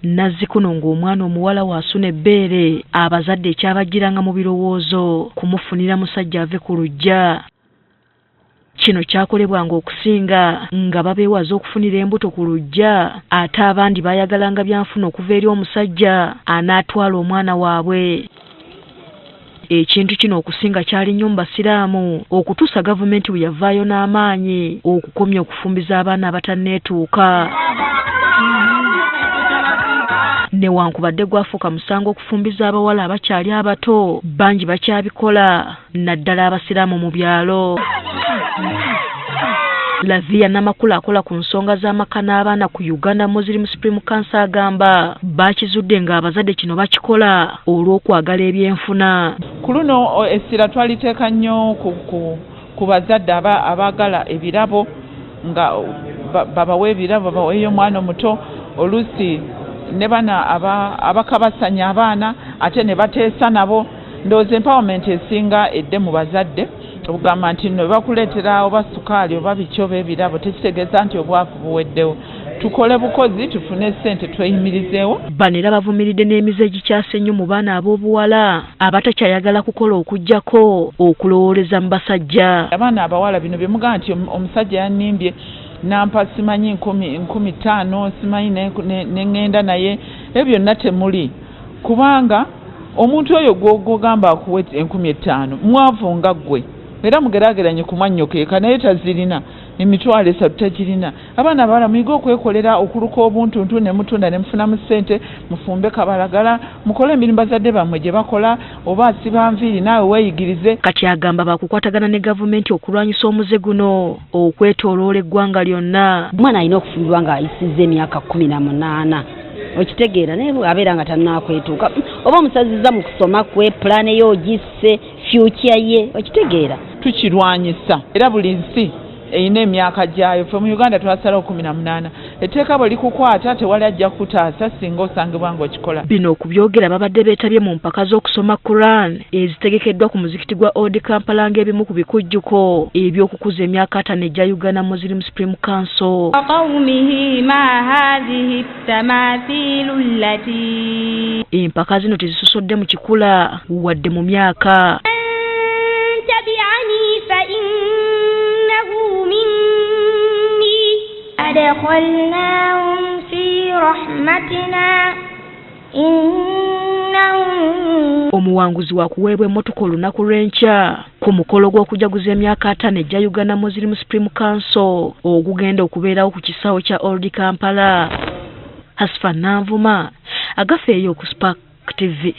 Nazzikuno ng'omwana omuwala waasuna ebbeere abazadde ekyabagiranga mu birowoozo kumufunira musajja ave ku luggya. Kino kyakolebwanga okusinga nga babeewaza okufunira embuto ku luggya ate abandi baayagalanga byanfuna okuva eri omusajja anaatwala omwana waabwe. Ekintu kino okusinga kyali nnyo mu basiraamu okutuusa gavumenti bwe yavaayo n'amaanyi okukomya okufumbiza abaana abatanneetuuka. Newankubadde gwafuuka musango okufumbiza abawala abakyali abato, bangi bakyabikola naddala abasiraamu mu byalo. Lavia Namakula akola ku nsonga z'amaka n'abaana ku Uganda Muslim Supreme Council agamba bakizudde ng'abazadde kino bakikola olw'okwagala ebyenfuna. Ku luno essira twaliteeka nnyo ku bazadde abaagala ebirabo nga babawe ebirabo baweeyo omwana omuto oluusi ne bana abakabasanya abaana ate ne bateesa nabo. Ndowooza empowerment esinga edde mu bazadde okugamba nti nno bakuleetera oba sukaali oba biki oba ebirabo tekitegeeza nti obwavu buweddewo. Tukole bukozi tufune ssente tweyimirizeewo. Bano era bavumiridde n'emize egikyase nnyo mu baana ab'obuwala abatakyayagala kukola okuggyako okulowooleza mu basajja. Abaana abawala bino bye mugamba nti omusajja yannimbye nampa simanyi 15 simanyi neŋŋenda naye ebyo byonna temuli kubanga omuntu oyo gw'ogamba akuwe 15,000 mwavu nga ggwe era mugeraageranye ku mwannyokeka naye tazirina emitwalo 3 tagirina. Abaana abawala muyiga okwekolera okuluka obuntuntu ne mutunda ne mufunamu ssente mufumbe kabalagala mukole emirimu bazadde bammwe gye bakola oba asiba nviiri naawe weeyigirize. Kati agamba bakukwatagana ne gavumenti okulwanyisa omuze guno okwetooloola eggwanga lyonna. Omwana alina okufumbirwa ng'ayisizza emyaka 18. Okitegeera naye abeera nga tannakwetuuka oba omusazizza mu kusoma kwe pulaane ye ogisse future ye okitegeera. Tukirwanyisa era buli nsi eyina emyaka gyayo. Ffe mu Uganda twasalawo 18. Etteeka bwe likukwata tewali ajja kutaasa singa osangibwa ng'okikola. Bino okubyogera babadde beetabye mu mpaka z'okusoma Quran ezitegekeddwa ku muzikiti gwa Old Kampala ng'ebimu ku bikujjuko eby'okukuza emyaka 5 egya Uganda Muslim Supreme Council. Empaka zino tezisusodde mu kikula wadde mu myaka. أدخلناهم في رحمتنا إنهم. Omuwanguzi wa kuweebwa emmotoka olunaku lw'enkya ku mukolo gw'okujaguza emyaka 5 egya Uganda Muslim Supreme Council ogugenda okubeerawo ku kisaawe kya Old Kampala. Hasfa Nanvuma agafeeyo ku Spark TV.